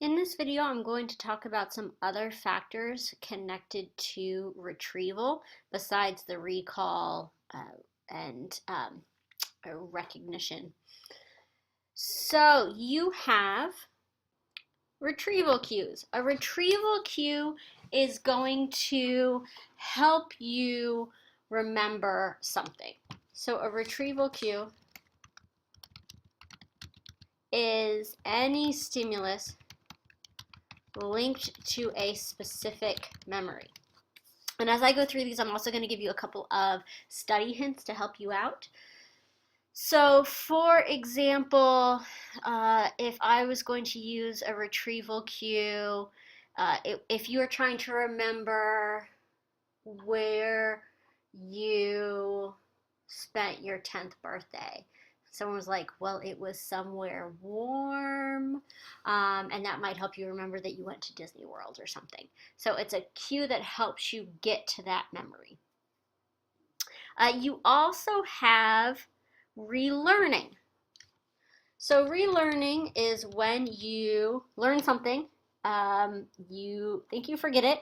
In this video, I'm going to talk about some other factors connected to retrieval besides the recall and recognition. So you have retrieval cues. A retrieval cue is going to help you remember something. So a retrieval cue is any stimulus linked to a specific memory. And as I go through these, I'm also going to give you a couple of study hints to help you out. So for example, if I was going to use a retrieval cue, if you are trying to remember where you spent your 10th birthday, someone was like, well, it was somewhere warm, and that might help you remember that you went to Disney World or something. So it's a cue that helps you get to that memory. You also have relearning. So relearning is when you learn something, you think you forget it,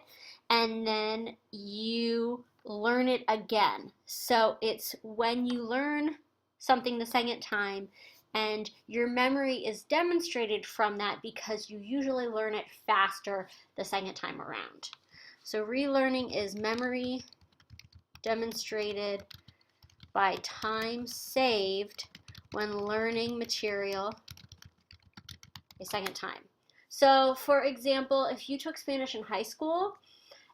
and then you learn it again. So it's when you learn something the second time and your memory is demonstrated from that because you usually learn it faster the second time around. So relearning is memory demonstrated by time saved when learning material a second time. So for example, if you took Spanish in high school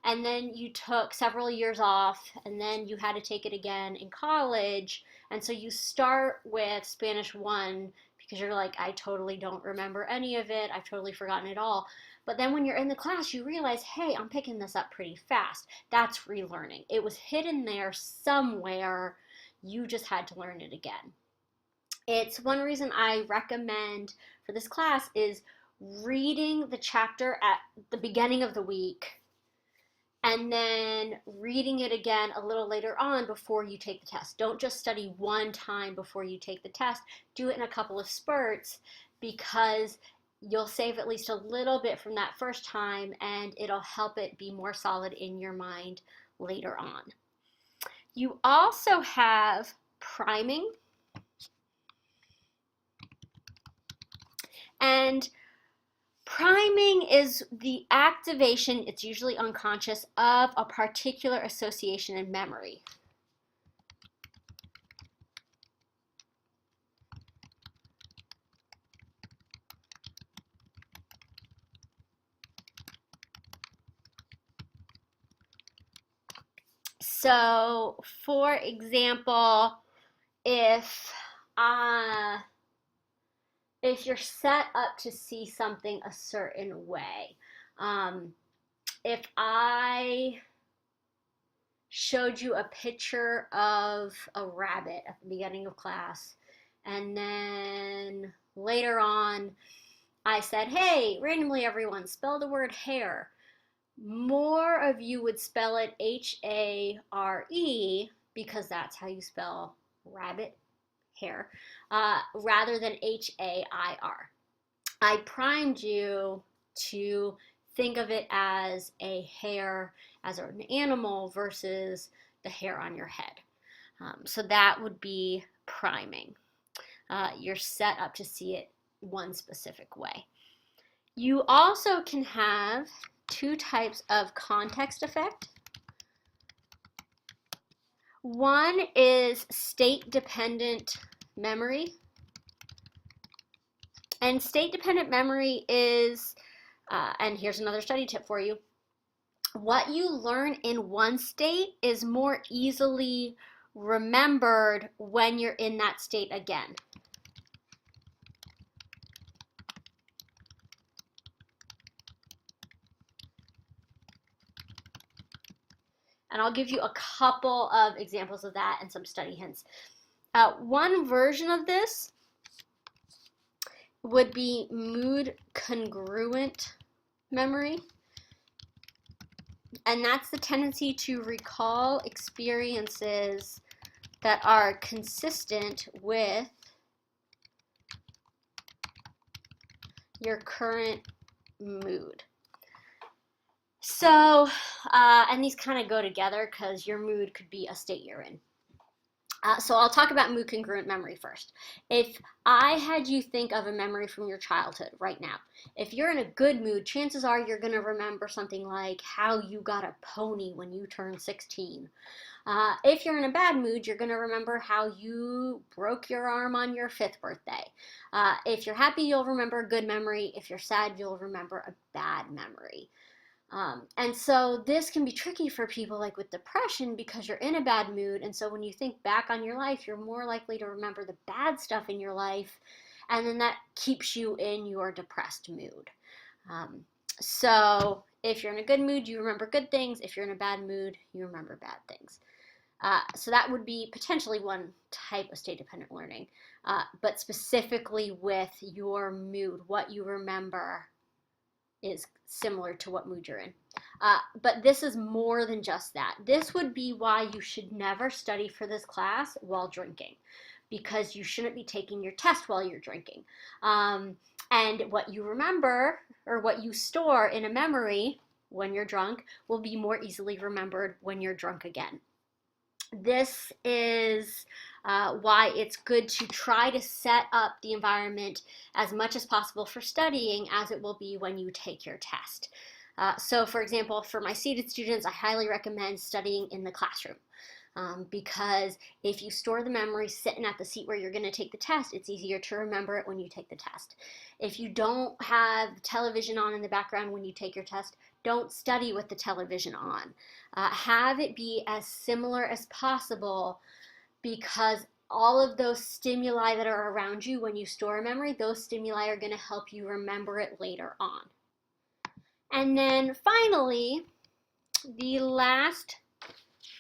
and then you took several years off and then you had to take it again in college, and so you start with Spanish 1 because you're like, I totally don't remember any of it, I've totally forgotten it all. But then when you're in the class, you realize, hey, I'm picking this up pretty fast. That's relearning. It was hidden there somewhere, you just had to learn it again. It's one reason I recommend for this class is reading the chapter at the beginning of the week and then reading it again a little later on before you take the test. Don't just study one time before you take the test. Do it in a couple of spurts because you'll save at least a little bit from that first time and it'll help it be more solid in your mind later on. You also have priming. And priming is the activation, it's usually unconscious, of a particular association in memory. So, for example, if you're set up to see something a certain way, if I showed you a picture of a rabbit at the beginning of class, and then later on I said, hey, randomly everyone, spell the word hare. More of you would spell it H-A-R-E because that's how you spell rabbit, hare, rather than H-A-I-R. I primed you to think of it as a hair, as an animal versus the hair on your head. So that would be priming. You're set up to see it one specific way. You also can have two types of context effect. One is state-dependent memory. And state-dependent memory is, and here's another study tip for you, what you learn in one state is more easily remembered when you're in that state again. And I'll give you a couple of examples of that and some study hints. One version of this would be mood congruent memory. And that's the tendency to recall experiences that are consistent with your current mood. So, and these kind of go together because your mood could be a state you're in. So I'll talk about mood congruent memory first. If I had you think of a memory from your childhood right now, if you're in a good mood, chances are you're going to remember something like how you got a pony when you turned 16. If you're in a bad mood, you're going to remember how you broke your arm on your 5th birthday. If you're happy, you'll remember a good memory. If you're sad, you'll remember a bad memory. And so this can be tricky for people like with depression because you're in a bad mood. And so when you think back on your life, you're more likely to remember the bad stuff in your life. And then that keeps you in your depressed mood. So if you're in a good mood, you remember good things. If you're in a bad mood, you remember bad things. So that would be potentially one type of state-dependent learning. But specifically with your mood, what you remember is similar to what mood you're in. But this is more than just that. This would be why you should never study for this class while drinking, because you shouldn't be taking your test while you're drinking. And what you remember or what you store in a memory when you're drunk will be more easily remembered when you're drunk again. This is why it's good to try to set up the environment as much as possible for studying as it will be when you take your test. So for example, for my seated students, I highly recommend studying in the classroom. Because if you store the memory sitting at the seat where you're going to take the test, it's easier to remember it when you take the test. If you don't have television on in the background when you take your test, don't study with the television on. Have it be as similar as possible, because all of those stimuli that are around you when you store a memory, those stimuli are going to help you remember it later on. And then finally, the last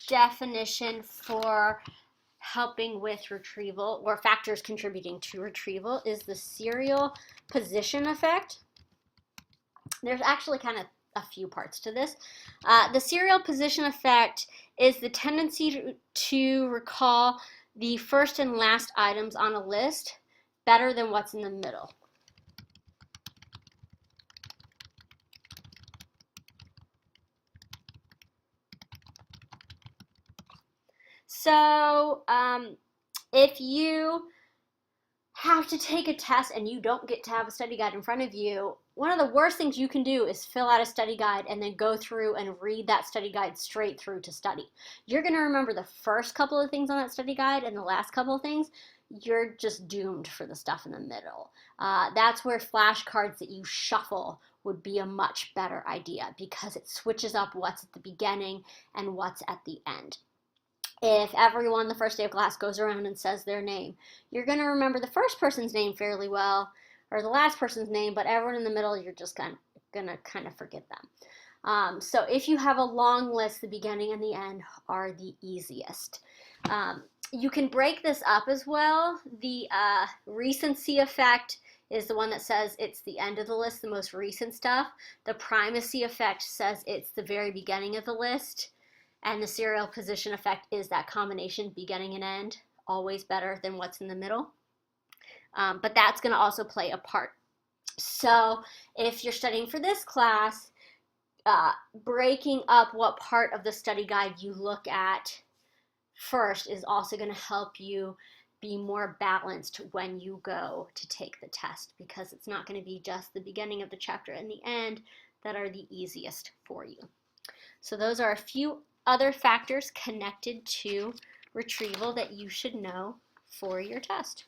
definition for helping with retrieval, or factors contributing to retrieval, is the serial position effect. There's actually kind of a few parts to this. The serial position effect is the tendency to recall the first and last items on a list better than what's in the middle. So if you have to take a test and you don't get to have a study guide in front of you, one of the worst things you can do is fill out a study guide and then go through and read that study guide straight through to study. You're going to remember the first couple of things on that study guide, and the last couple of things, you're just doomed for the stuff in the middle. That's where flashcards that you shuffle would be a much better idea, because it switches up what's at the beginning and what's at the end. If everyone the first day of class goes around and says their name, you're going to remember the first person's name fairly well, or the last person's name, but everyone in the middle, you're just going to kind of forget them. So if you have a long list, the beginning and the end are the easiest. You can break this up as well. The recency effect is the one that says it's the end of the list, the most recent stuff. The primacy effect says it's the very beginning of the list. And the serial position effect is that combination, beginning and end, always better than what's in the middle. But that's going to also play a part. So if you're studying for this class, breaking up what part of the study guide you look at first is also going to help you be more balanced when you go to take the test, because it's not going to be just the beginning of the chapter and the end that are the easiest for you. So those are a few other factors connected to retrieval that you should know for your test.